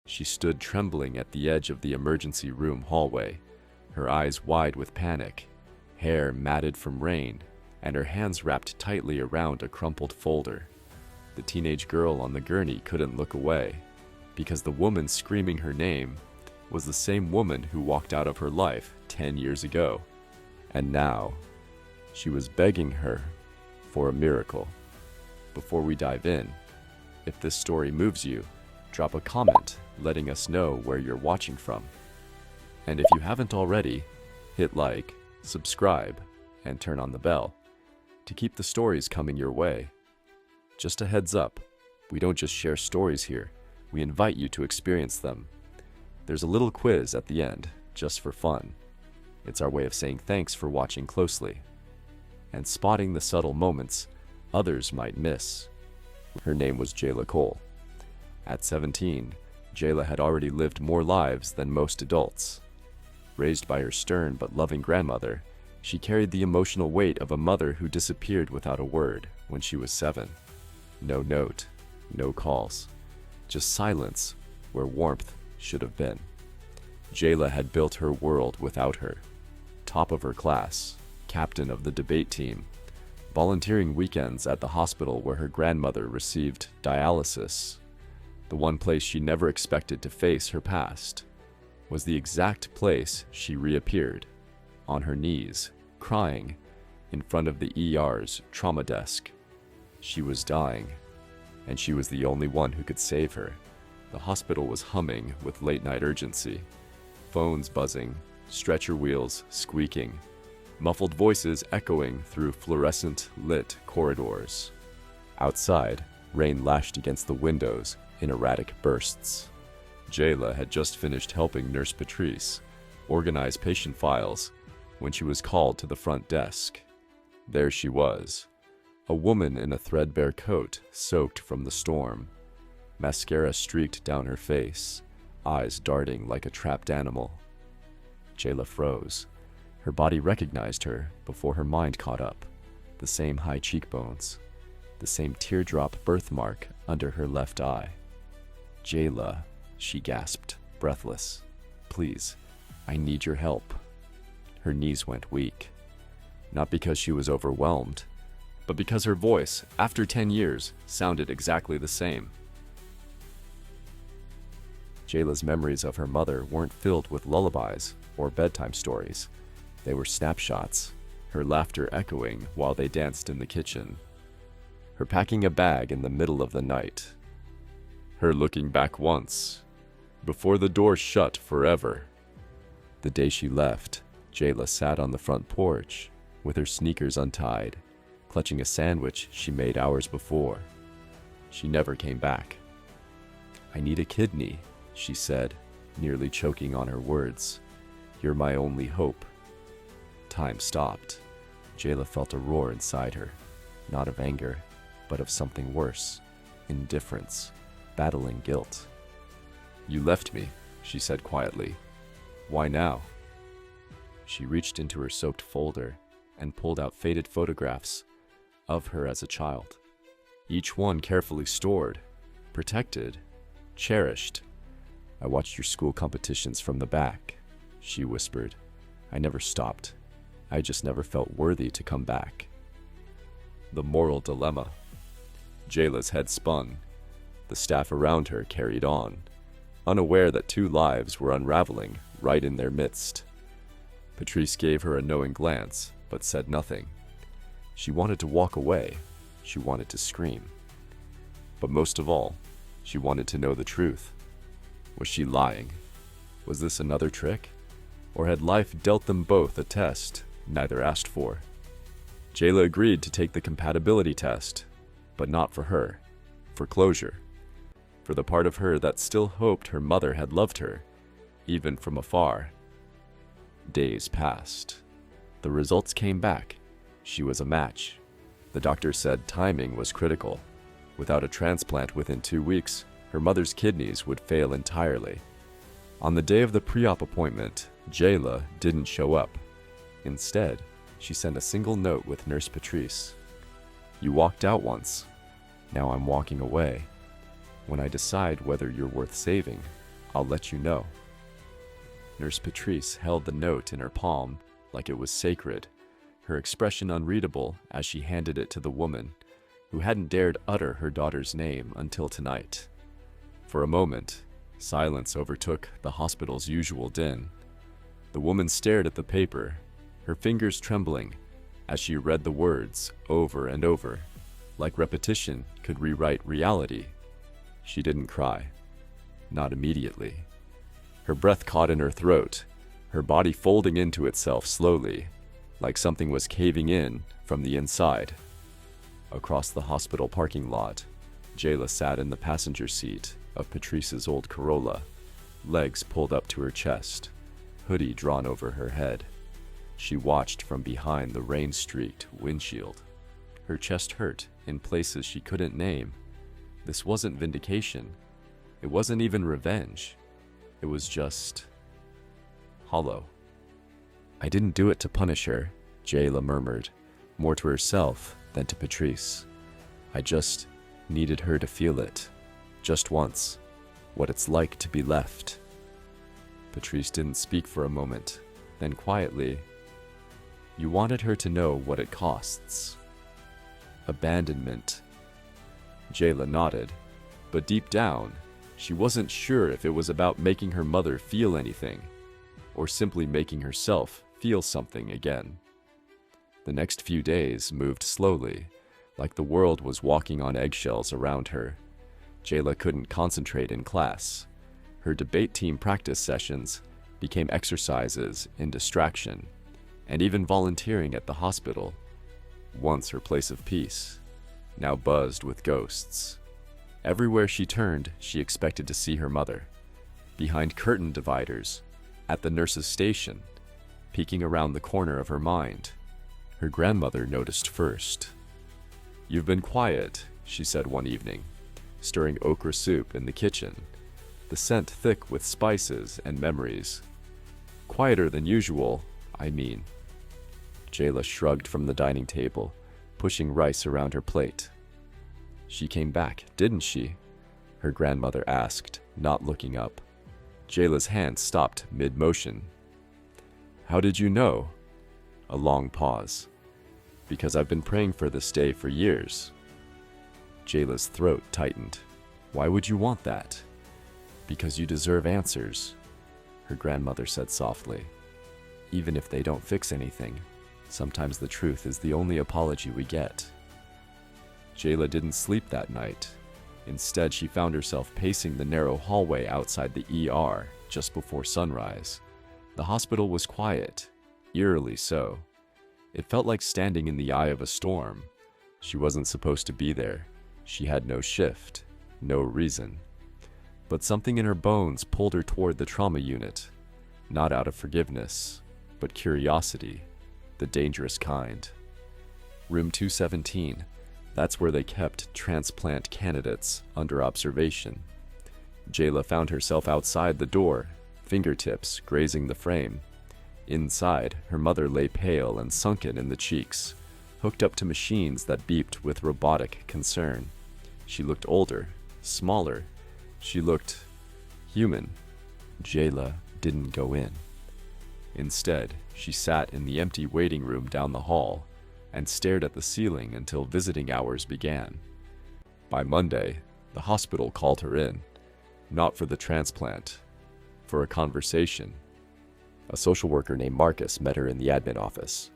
She stood trembling at the edge of the emergency room hallway, her eyes wide with panic, hair matted from rain, and her hands wrapped tightly around a crumpled folder. The teenage girl on the gurney couldn't look away, because the woman screaming her name was the same woman who walked out of her life 10 years ago. And now, she was begging her for a miracle. Before we dive in, if this story moves you, drop a comment letting us know where you're watching from. And if you haven't already, hit like, subscribe, and turn on the bell to keep the stories coming your way. Just a heads up, we don't just share stories here, we invite you to experience them. There's a little quiz at the end, just for fun. It's our way of saying thanks for watching closely and spotting the subtle moments others might miss. Her name was Jayla Cole. At 17, Jayla had already lived more lives than most adults. Raised by her stern but loving grandmother, she carried the emotional weight of a mother who disappeared without a word when she was 7. No note, no calls, just silence where warmth should have been. Jayla had built her world without her. Top of her class, captain of the debate team, volunteering weekends at the hospital where her grandmother received dialysis. The one place she never expected to face her past was the exact place she reappeared, on her knees, crying, in front of the ER's trauma desk. She was dying, and she was the only one who could save her. The hospital was humming with late-night urgency, phones buzzing, stretcher wheels squeaking, muffled voices echoing through fluorescent-lit corridors. Outside, rain lashed against the windows in erratic bursts. Jayla had just finished helping Nurse Patrice organize patient files when she was called to the front desk. There she was, a woman in a threadbare coat soaked from the storm, mascara streaked down her face, eyes darting like a trapped animal. Jayla froze. Her body recognized her before her mind caught up. The same high cheekbones, the same teardrop birthmark under her left eye. "Jayla," she gasped, breathless. "Please, I need your help." Her knees went weak. Not because she was overwhelmed, but because her voice, after 10 years, sounded exactly the same. Jayla's memories of her mother weren't filled with lullabies or bedtime stories. They were snapshots, her laughter echoing while they danced in the kitchen, her packing a bag in the middle of the night, her looking back once, before the door shut forever. The day she left, Jayla sat on the front porch, with her sneakers untied, clutching a sandwich she made hours before. She never came back. "I need a kidney," she said, nearly choking on her words. "You're my only hope." Time stopped. Jayla felt a roar inside her, not of anger, but of something worse, indifference, battling guilt. "You left me," she said quietly. "Why now?" She reached into her soaked folder and pulled out faded photographs of her as a child, each one carefully stored, protected, cherished. "I watched your school competitions from the back," she whispered. "I never stopped. I just never felt worthy to come back." The moral dilemma. Jayla's head spun. The staff around her carried on, unaware that 2 lives were unraveling right in their midst. Patrice gave her a knowing glance, but said nothing. She wanted to walk away. She wanted to scream. But most of all, she wanted to know the truth. Was she lying? Was this another trick? Or had life dealt them both a test neither asked for? Jayla agreed to take the compatibility test, but not for her, for closure, for the part of her that still hoped her mother had loved her, even from afar. Days passed. The results came back. She was a match. The doctor said timing was critical. Without a transplant within 2 weeks, her mother's kidneys would fail entirely. On the day of the pre-op appointment, Jayla didn't show up. Instead, she sent a single note with Nurse Patrice. "You walked out once. Now I'm walking away. When I decide whether you're worth saving, I'll let you know. Nurse Patrice held the note in her palm like it was sacred, her expression unreadable as she handed it to the woman, who hadn't dared utter her daughter's name until tonight. For a moment, silence overtook the hospital's usual din. The woman stared at the paper, her fingers trembling as she read the words over and over, like repetition could rewrite reality. She didn't cry. Not immediately. Her breath caught in her throat, her body folding into itself slowly, like something was caving in from the inside. Across the hospital parking lot, Jayla sat in the passenger seat of Patrice's old Corolla, legs pulled up to her chest, hoodie drawn over her head. She watched from behind the rain-streaked windshield. Her chest hurt in places she couldn't name. This wasn't vindication. It wasn't even revenge. It was just hollow. I didn't do it to punish her, Jayla murmured, more to herself than to Patrice. I just needed her to feel it, just once, what it's like to be left. Patrice didn't speak for a moment, then quietly, you wanted her to know what it costs. Abandonment. Jayla nodded, but deep down, she wasn't sure if it was about making her mother feel anything, or simply making herself feel something again. The next few days moved slowly, like the world was walking on eggshells around her. Jayla couldn't concentrate in class. Her debate team practice sessions became exercises in distraction, and even volunteering at the hospital, once her place of peace, now buzzed with ghosts. Everywhere she turned, she expected to see her mother. Behind curtain dividers, at the nurse's station, peeking around the corner of her mind. Her grandmother noticed first. You've been quiet, she said one evening, stirring okra soup in the kitchen, the scent thick with spices and memories. Quieter than usual, I mean. Jayla shrugged from the dining table, pushing rice around her plate. She came back, didn't she? Her grandmother asked, not looking up. Jayla's hand stopped mid-motion. How did you know? A long pause. Because I've been praying for this day for years. Jayla's throat tightened. Why would you want that? Because you deserve answers, her grandmother said softly. Even if they don't fix anything, sometimes the truth is the only apology we get. Jayla didn't sleep that night. Instead, she found herself pacing the narrow hallway outside the ER just before sunrise. The hospital was quiet, eerily so. It felt like standing in the eye of a storm. She wasn't supposed to be there. She had no shift, no reason. But something in her bones pulled her toward the trauma unit, not out of forgiveness, but curiosity, the dangerous kind. Room 217, that's where they kept transplant candidates under observation. Jayla found herself outside the door, fingertips grazing the frame. Inside, her mother lay pale and sunken in the cheeks, hooked up to machines that beeped with robotic concern. She looked older, smaller. She looked human. Jayla didn't go in. Instead, she sat in the empty waiting room down the hall and stared at the ceiling until visiting hours began. By Monday, the hospital called her in, not for the transplant, for a conversation. A social worker named Marcus met her in the admin office.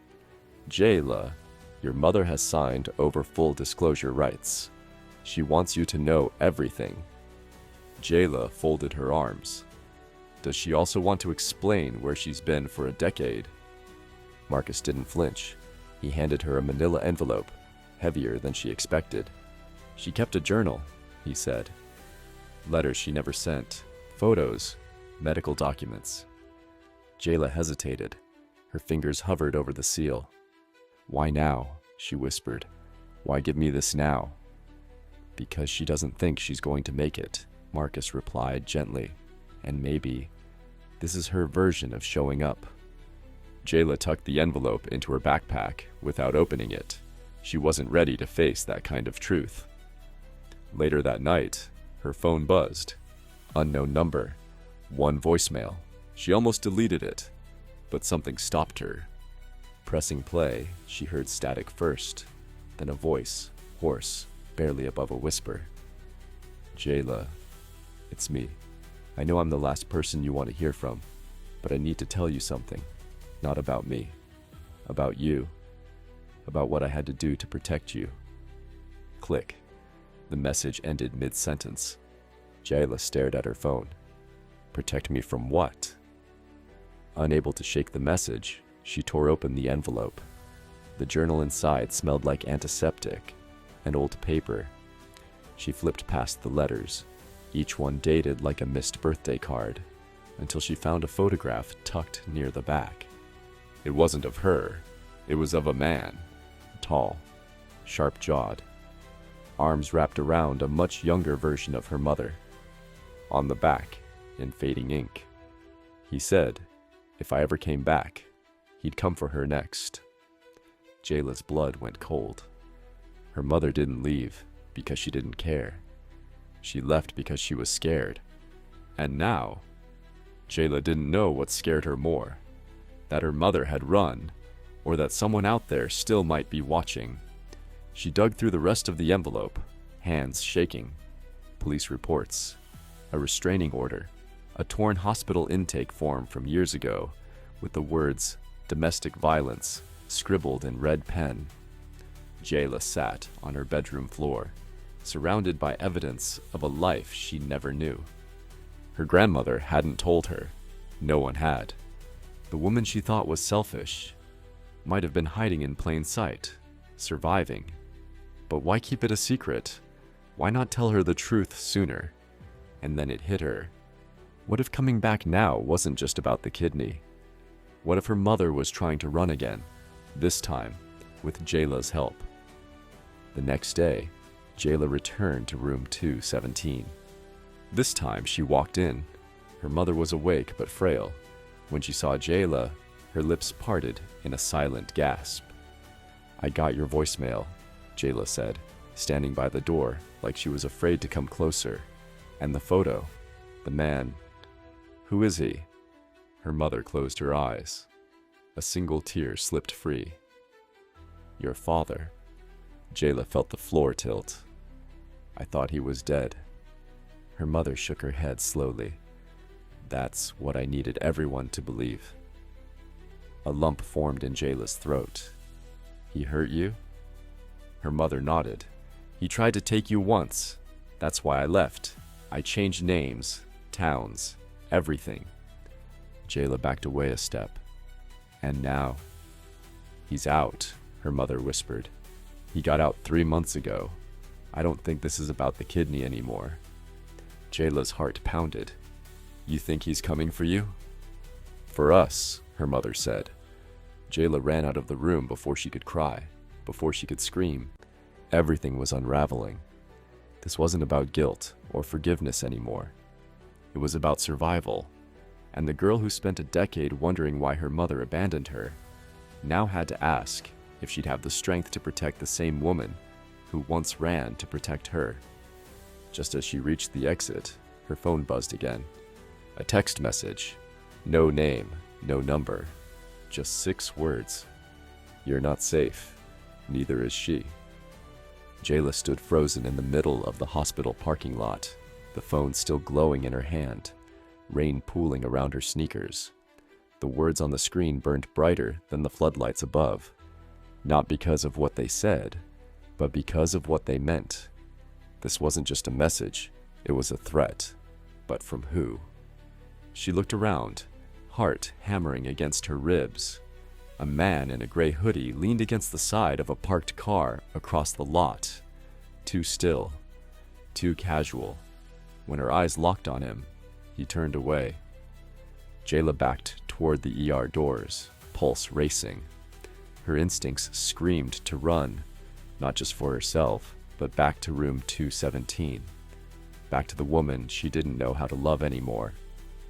Jayla, your mother has signed over full disclosure rights. She wants you to know everything. Jayla folded her arms. Does she also want to explain where she's been for a decade? Marcus didn't flinch. He handed her a manila envelope, heavier than she expected. She kept a journal, he said. Letters she never sent, photos, medical documents. Jayla hesitated. Her fingers hovered over the seal. Why now? She whispered. Why give me this now? Because she doesn't think she's going to make it, Marcus replied gently. And maybe this is her version of showing up. Jayla tucked the envelope into her backpack without opening it. She wasn't ready to face that kind of truth. Later that night, her phone buzzed. Unknown number. One voicemail. She almost deleted it, but something stopped her. Pressing play, she heard static first, then a voice, hoarse, barely above a whisper. Jayla, it's me. I know I'm the last person you want to hear from, but I need to tell you something. Not about me. About you. About what I had to do to protect you. Click. The message ended mid-sentence. Jayla stared at her phone. Protect me from what? Unable to shake the message, she tore open the envelope. The journal inside smelled like antiseptic and old paper. She flipped past the letters, each one dated like a missed birthday card, until she found a photograph tucked near the back. It wasn't of her, it was of a man, tall, sharp-jawed, arms wrapped around a much younger version of her mother. On the back, in fading ink, he said, if I ever came back, he'd come for her next. Jayla's blood went cold. Her mother didn't leave because she didn't care. She left because she was scared. And now, Jayla didn't know what scared her more, that her mother had run, or that someone out there still might be watching. She dug through the rest of the envelope, hands shaking. Police reports, a restraining order, a torn hospital intake form from years ago with the words domestic violence scribbled in red pen. Jayla sat on her bedroom floor, surrounded by evidence of a life she never knew. Her grandmother hadn't told her. No one had. The woman she thought was selfish might have been hiding in plain sight, surviving. But why keep it a secret? Why not tell her the truth sooner? And then it hit her. What if coming back now wasn't just about the kidney? What if her mother was trying to run again, this time with Jayla's help? The next day, Jayla returned to room 217. This time she walked in. Her mother was awake but frail. When she saw Jayla, her lips parted in a silent gasp. I got your voicemail, Jayla said, standing by the door like she was afraid to come closer. And the photo, the man. Who is he? Her mother closed her eyes. A single tear slipped free. Your father. Jayla felt the floor tilt. I thought he was dead. Her mother shook her head slowly. That's what I needed everyone to believe. A lump formed in Jayla's throat. He hurt you? Her mother nodded. He tried to take you once. That's why I left. I changed names, towns, everything. Jayla backed away a step. And now? He's out, her mother whispered. He got out 3 months ago. I don't think this is about the kidney anymore. Jayla's heart pounded. You think he's coming for you? For us, her mother said. Jayla ran out of the room before she could cry, before she could scream. Everything was unraveling. This wasn't about guilt or forgiveness anymore. It was about survival. And the girl who spent a decade wondering why her mother abandoned her now had to ask if she'd have the strength to protect the same woman who once ran to protect her. Just as she reached the exit, her phone buzzed again. A text message. No name, no number. Just 6 words. You're not safe. Neither is she. Jayla stood frozen in the middle of the hospital parking lot, the phone still glowing in her hand, rain pooling around her sneakers. The words on the screen burned brighter than the floodlights above, not because of what they said, but because of what they meant. This wasn't just a message, it was a threat. But from who? She looked around, heart hammering against her ribs. A man in a gray hoodie leaned against the side of a parked car across the lot. Too still, too casual. When her eyes locked on him, he turned away. Jayla backed toward the ER doors, pulse racing. Her instincts screamed to run, not just for herself, but back to room 217. Back to the woman she didn't know how to love anymore,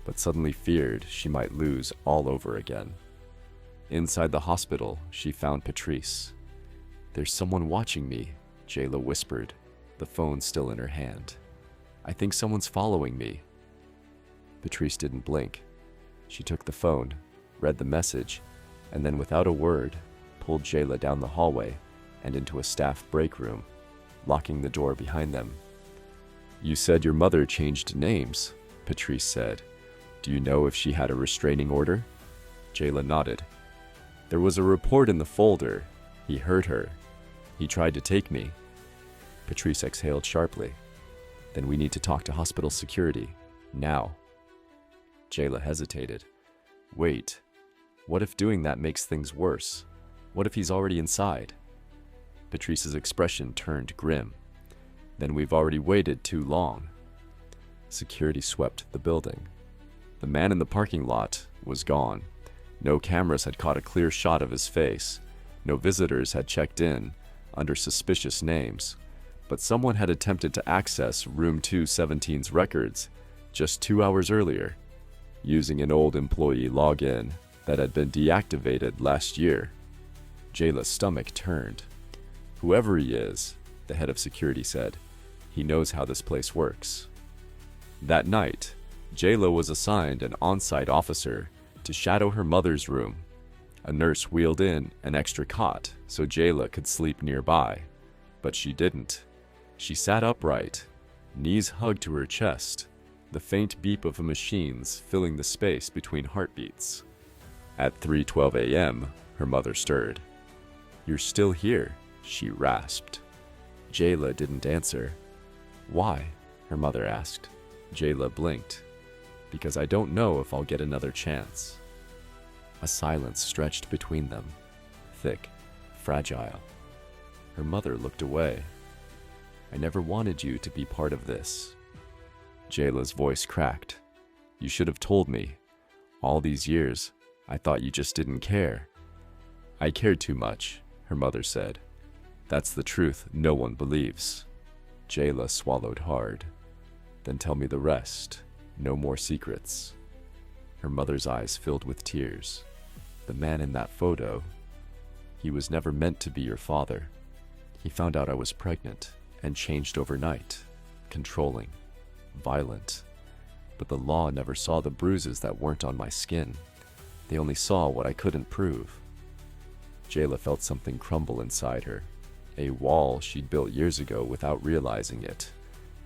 but suddenly feared she might lose all over again. Inside the hospital, she found Patrice. There's someone watching me, Jayla whispered, the phone still in her hand. I think someone's following me. Patrice didn't blink. She took the phone, read the message, and then without a word, pulled Jayla down the hallway and into a staff break room, locking the door behind them. "You said your mother changed names," Patrice said. "Do you know if she had a restraining order?" Jayla nodded. "There was a report in the folder. He hurt her. He tried to take me." Patrice exhaled sharply. "Then we need to talk to hospital security. Now." Jayla hesitated. "Wait. What if doing that makes things worse? What if he's already inside?" Patrice's expression turned grim. "Then we've already waited too long." Security swept the building. The man in the parking lot was gone. No cameras had caught a clear shot of his face. No visitors had checked in under suspicious names. But someone had attempted to access Room 217's records just 2 hours earlier, using an old employee login that had been deactivated last year. Jayla's stomach turned. "Whoever he is," the head of security said, "he knows how this place works." That night, Jayla was assigned an on-site officer to shadow her mother's room. A nurse wheeled in an extra cot so Jayla could sleep nearby, but she didn't. She sat upright, knees hugged to her chest, the faint beep of machines filling the space between heartbeats. At 3:12 a.m., her mother stirred. "You're still here," she rasped. Jayla didn't answer. "Why?" her mother asked. Jayla blinked. "Because I don't know if I'll get another chance." A silence stretched between them, thick, fragile. Her mother looked away. "I never wanted you to be part of this." Jayla's voice cracked. "You should have told me. All these years, I thought you just didn't care." "I cared too much," her mother said. "That's the truth no one believes." Jayla swallowed hard. "Then tell me the rest. No more secrets." Her mother's eyes filled with tears. "The man in that photo, he was never meant to be your father. He found out I was pregnant and changed overnight, controlling, violent. But the law never saw the bruises that weren't on my skin. They only saw what I couldn't prove." Jayla felt something crumble inside her, a wall she'd built years ago without realizing it,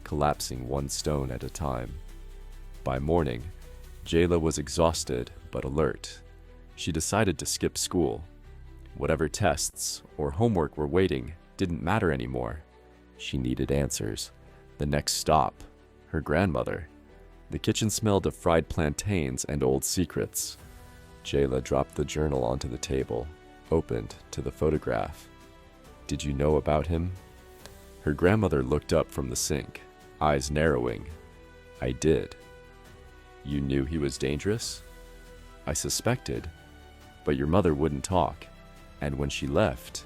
collapsing one stone at a time. By morning, Jayla was exhausted but alert. She decided to skip school. Whatever tests or homework were waiting didn't matter anymore. She needed answers. The next stop, her grandmother. The kitchen smelled of fried plantains and old secrets. Jayla dropped the journal onto the table, opened to the photograph. "Did you know about him?" Her grandmother looked up from the sink, eyes narrowing. "I did." "You knew he was dangerous?" "I suspected, but your mother wouldn't talk, and when she left,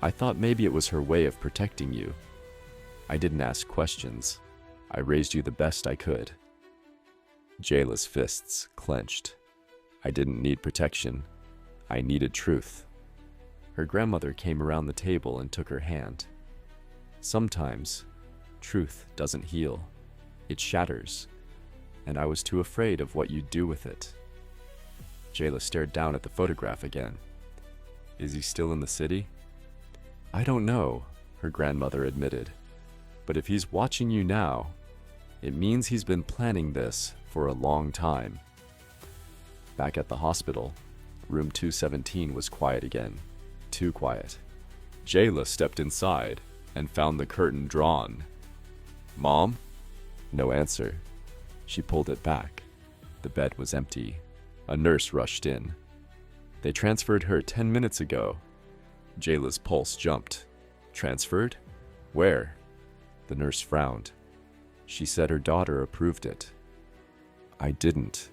I thought maybe it was her way of protecting you. I didn't ask questions. I raised you the best I could." Jayla's fists clenched. "I didn't need protection. I needed truth." Her grandmother came around the table and took her hand. "Sometimes, truth doesn't heal. It shatters. And I was too afraid of what you'd do with it." Jayla stared down at the photograph again. "Is he still in the city?" "I don't know," her grandmother admitted. "But if he's watching you now, it means he's been planning this for a long time." Back at the hospital, room 217 was quiet again. Too quiet. Jayla stepped inside and found the curtain drawn. "Mom?" No answer. She pulled it back. The bed was empty. A nurse rushed in. "They transferred her 10 minutes ago." Jayla's pulse jumped. "Transferred? Where?" The nurse frowned. She said her daughter approved it. "I didn't."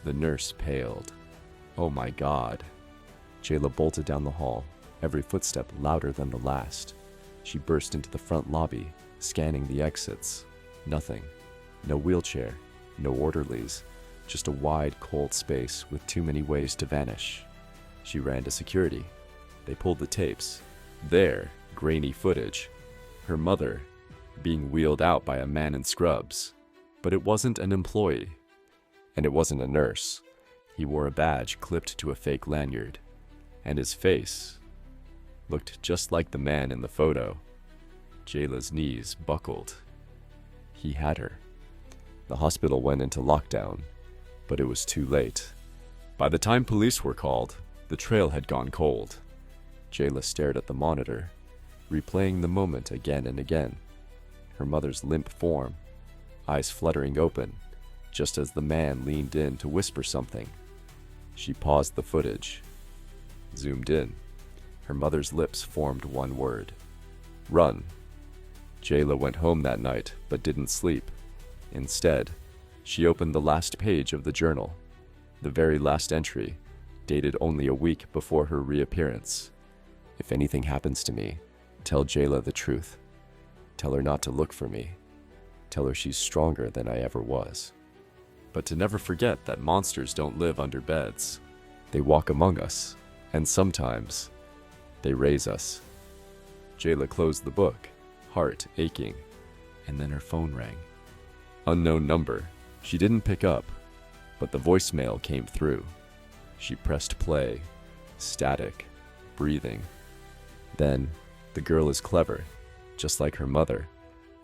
The nurse paled. "Oh my God." Jayla bolted down the hall, every footstep louder than the last. She burst into the front lobby, scanning the exits. Nothing. No wheelchair, no orderlies, just a wide, cold space with too many ways to vanish. She ran to security. They pulled the tapes. There, grainy footage. Her mother, being wheeled out by a man in scrubs. But it wasn't an employee. And it wasn't a nurse. He wore a badge clipped to a fake lanyard. And his face looked just like the man in the photo. Jayla's knees buckled. He had her. The hospital went into lockdown, but it was too late. By the time police were called, the trail had gone cold. Jayla stared at the monitor, replaying the moment again and again. Her mother's limp form, eyes fluttering open, just as the man leaned in to whisper something. She paused the footage, zoomed in. Her mother's lips formed one word: run. Jayla went home that night, but didn't sleep. Instead, she opened the last page of the journal, the very last entry, dated only a week before her reappearance. If anything happens to me, tell Jayla the truth. Tell her not to look for me. Tell her she's stronger than I ever was. But to never forget that monsters don't live under beds. They walk among us, and sometimes they raise us. Jayla closed the book, heart aching, and then her phone rang. Unknown number. She didn't pick up, but the voicemail came through. She pressed play, static, breathing. Then, the girl is clever, just like her mother.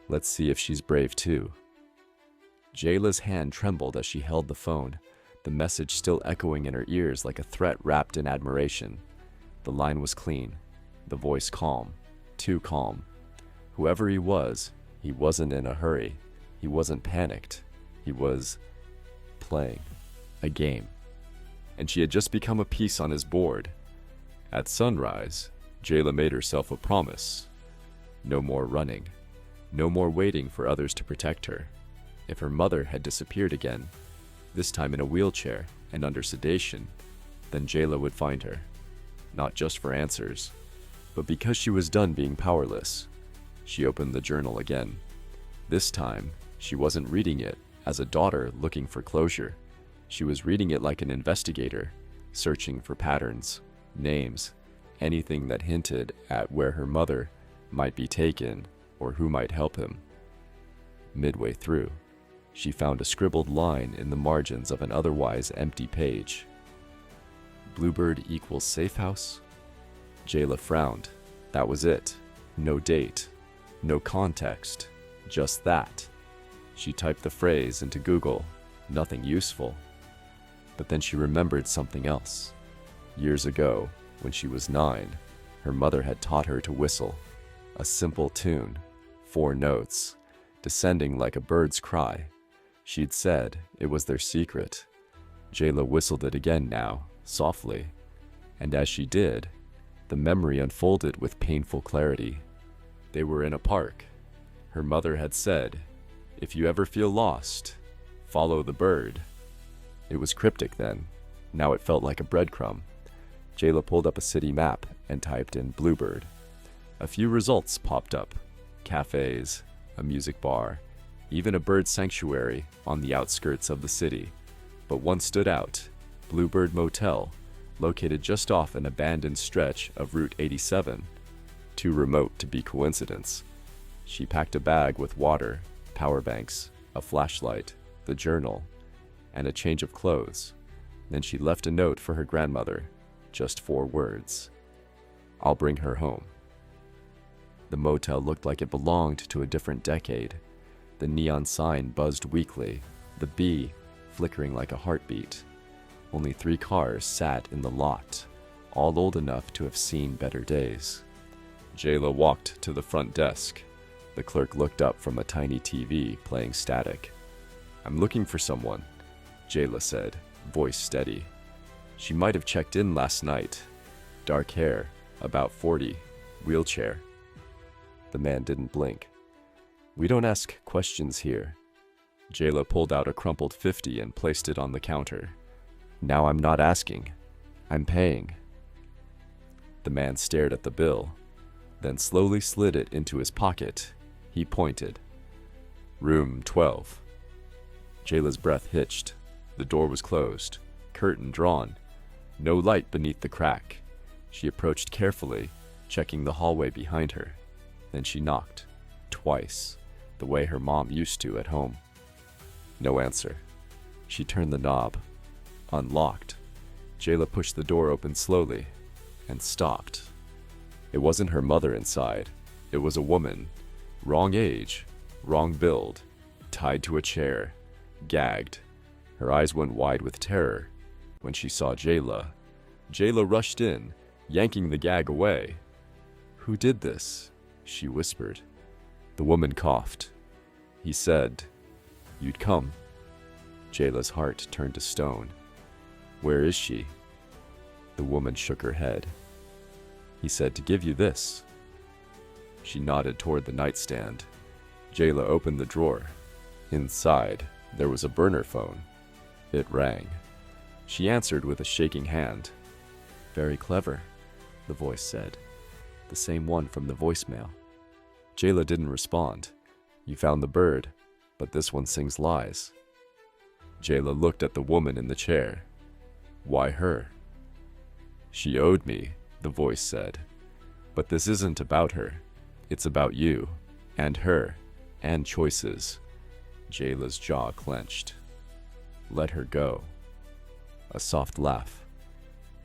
Let's see if she's brave too. Jayla's hand trembled as she held the phone, the message still echoing in her ears like a threat wrapped in admiration. The line was clean, the voice calm, too calm. Whoever he wasn't in a hurry. He wasn't panicked. He was playing a game. And she had just become a piece on his board. At sunrise, Jayla made herself a promise. No more running. No more waiting for others to protect her. If her mother had disappeared again, this time in a wheelchair and under sedation, then Jayla would find her. Not just for answers, but because she was done being powerless. She opened the journal again. This time, she wasn't reading it as a daughter looking for closure. She was reading it like an investigator, searching for patterns, names, anything that hinted at where her mother might be taken or who might help him. Midway through, she found a scribbled line in the margins of an otherwise empty page. Bluebird equals safe house? Jayla frowned. That was it. No date. No context. Just that. She typed the phrase into Google. Nothing useful. But then she remembered something else. Years ago, when she was 9, her mother had taught her to whistle. A simple tune, 4 notes, descending like a bird's cry. She'd said it was their secret. Jayla whistled it again now, softly. And as she did, the memory unfolded with painful clarity. They were in a park. Her mother had said, "If you ever feel lost, follow the bird." It was cryptic then. Now it felt like a breadcrumb. Jayla pulled up a city map and typed in Bluebird. A few results popped up. Cafes, a music bar, even a bird sanctuary on the outskirts of the city. But one stood out, Bluebird Motel, located just off an abandoned stretch of Route 87. Too remote to be coincidence. She packed a bag with water, power banks, a flashlight, the journal, and a change of clothes. Then she left a note for her grandmother, just 4 words. "I'll bring her home." The motel looked like it belonged to a different decade. The neon sign buzzed weakly, the bee flickering like a heartbeat. Only 3 cars sat in the lot, all old enough to have seen better days. Jayla walked to the front desk. The clerk looked up from a tiny TV playing static. "I'm looking for someone," Jayla said, voice steady. She might have checked in last night. Dark hair, about 40, wheelchair. The man didn't blink. "We don't ask questions here." Jayla pulled out a crumpled 50 and placed it on the counter. "Now I'm not asking. I'm paying." The man stared at the bill, then slowly slid it into his pocket. He pointed. "Room 12. Jayla's breath hitched. The door was closed, curtain drawn. No light beneath the crack. She approached carefully, checking the hallway behind her. Then she knocked, twice, the way her mom used to at home. No answer. She turned the knob. Unlocked. Jayla pushed the door open slowly and stopped. It wasn't her mother inside. It was a woman. Wrong age, wrong build, tied to a chair, gagged. Her eyes went wide with terror when she saw Jayla. Jayla rushed in, yanking the gag away. "Who did this?" she whispered. The woman coughed. "He said you'd come." Jayla's heart turned to stone. "Where is she?" The woman shook her head. "He said to give you this." She nodded toward the nightstand. Jayla opened the drawer. Inside, there was a burner phone. It rang. She answered with a shaking hand. "Very clever," the voice said. "The same one from the voicemail." Jayla didn't respond. "You found the bird, but this one sings lies." Jayla looked at the woman in the chair. "Why her?" "She owed me," the voice said. "But this isn't about her. It's about you, and her, and choices." Jayla's jaw clenched. "Let her go." A soft laugh.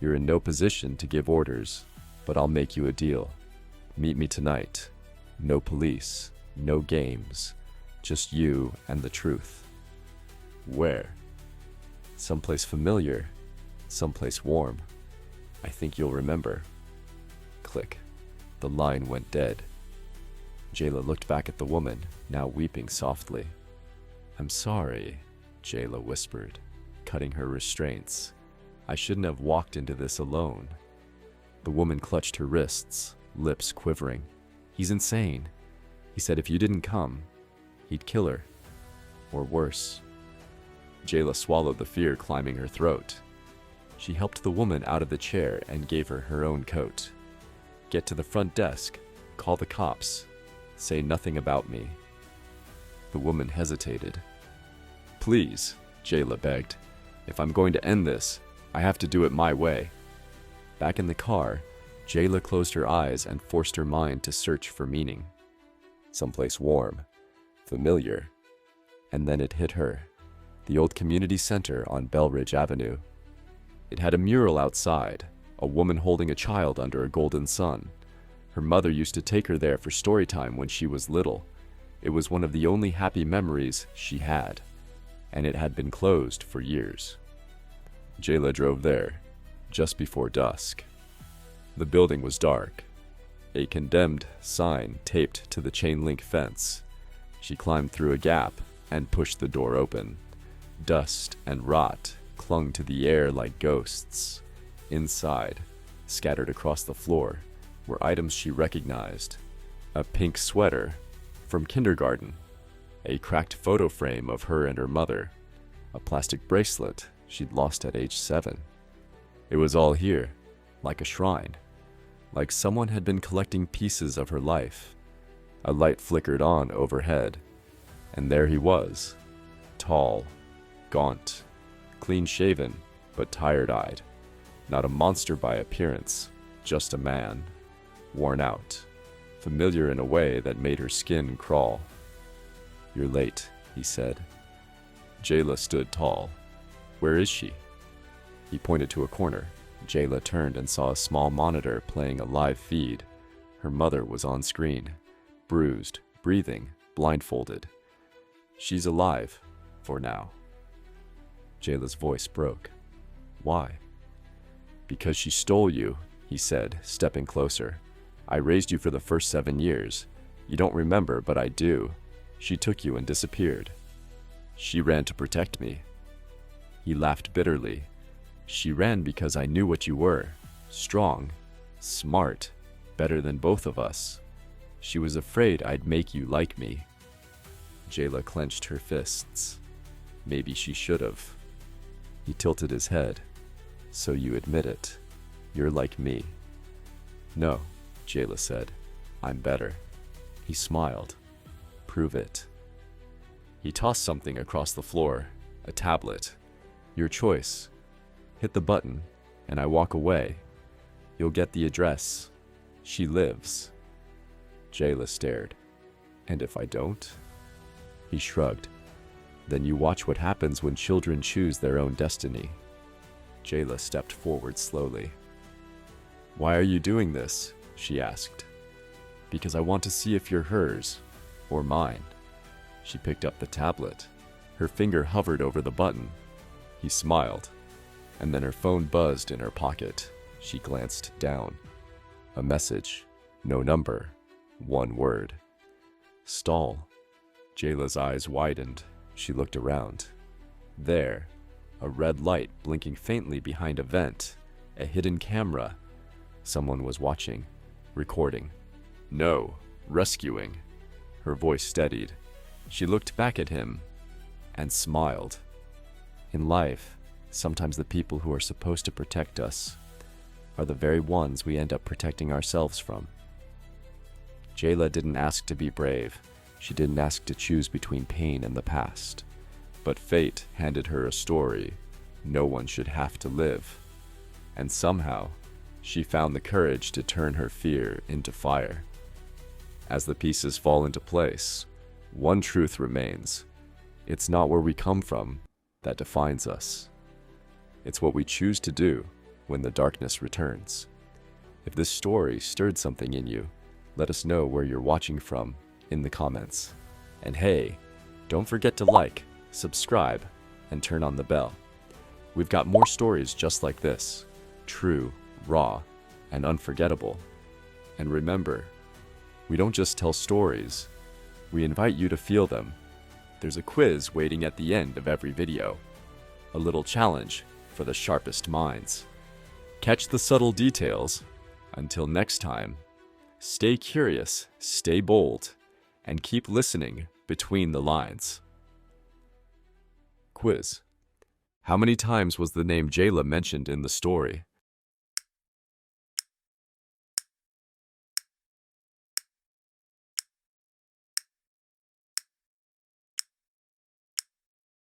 "You're in no position to give orders, but I'll make you a deal. Meet me tonight. No police, no games, just you and the truth." "Where?" "Someplace familiar, someplace warm. I think you'll remember." Click. The line went dead. Jayla looked back at the woman, now weeping softly. "I'm sorry," Jayla whispered, cutting her restraints. "I shouldn't have walked into this alone." The woman clutched her wrists, lips quivering. "He's insane. He said if you didn't come, he'd kill her. Or worse." Jayla swallowed the fear climbing her throat. She helped the woman out of the chair and gave her her own coat. "Get to the front desk. Call the cops. Say nothing about me." The woman hesitated. "Please," Jayla begged. "If I'm going to end this, I have to do it my way." Back in the car, Jayla closed her eyes and forced her mind to search for meaning. Someplace warm, familiar. And then it hit her. The old community center on Belridge Avenue. It had a mural outside, a woman holding a child under a golden sun. Her mother used to take her there for story time when she was little. It was one of the only happy memories she had, and it had been closed for years. Jayla drove there, just before dusk. The building was dark, a condemned sign taped to the chain-link fence. She climbed through a gap and pushed the door open. Dust and rot clung to the air like ghosts. Inside, scattered across the floor, were items she recognized. A pink sweater from kindergarten, a cracked photo frame of her and her mother, a plastic bracelet she'd lost at age 7. It was all here, like a shrine, like someone had been collecting pieces of her life. A light flickered on overhead, and there he was, tall, gaunt, clean-shaven, but tired-eyed. Not a monster by appearance, just a man, worn out, familiar in a way that made her skin crawl. "You're late," he said. Jayla stood tall. "Where is she?" He pointed to a corner. Jayla turned and saw a small monitor playing a live feed. Her mother was on screen, bruised, breathing, blindfolded. "She's alive, for now." Jayla's voice broke. "Why?" "Because she stole you," he said, stepping closer. "I raised you for the first 7 years. You don't remember, but I do. She took you and disappeared. She ran to protect me." He laughed bitterly. "She ran because I knew what you were. Strong, smart, better than both of us. She was afraid I'd make you like me." Jayla clenched her fists. "Maybe she should have." He tilted his head. "So you admit it. You're like me." "No," Jayla said. "I'm better." He smiled. "Prove it." He tossed something across the floor, a tablet. "Your choice. Hit the button, and I walk away. You'll get the address. She lives." Jayla stared. "And if I don't?" He shrugged. Then you watch what happens when children choose their own destiny. Jayla stepped forward slowly. Why are you doing this? She asked. Because I want to see if you're hers or mine. She picked up the tablet. Her finger hovered over the button. He smiled, and then her phone buzzed in her pocket. She glanced down. A message. No number. One word. Stall. Jayla's eyes widened. She looked around. There, a red light blinking faintly behind a vent. A hidden camera. Someone was watching, recording. No, rescuing. Her voice steadied. She looked back at him and smiled. In life, sometimes the people who are supposed to protect us are the very ones we end up protecting ourselves from. Jayla didn't ask to be brave. She didn't ask to choose between pain and the past. But fate handed her a story no one should have to live. And somehow, she found the courage to turn her fear into fire. As the pieces fall into place, one truth remains. It's not where we come from that defines us. It's what we choose to do when the darkness returns. If this story stirred something in you, let us know where you're watching from in the comments. And hey, don't forget to like, subscribe, and turn on the bell. We've got more stories just like this, true, raw, and unforgettable. And remember, we don't just tell stories, we invite you to feel them. There's a quiz waiting at the end of every video, a little challenge for the sharpest minds. Catch the subtle details. Until next time, stay curious, stay bold, and keep listening between the lines. Quiz. How many times was the name Jayla mentioned in the story?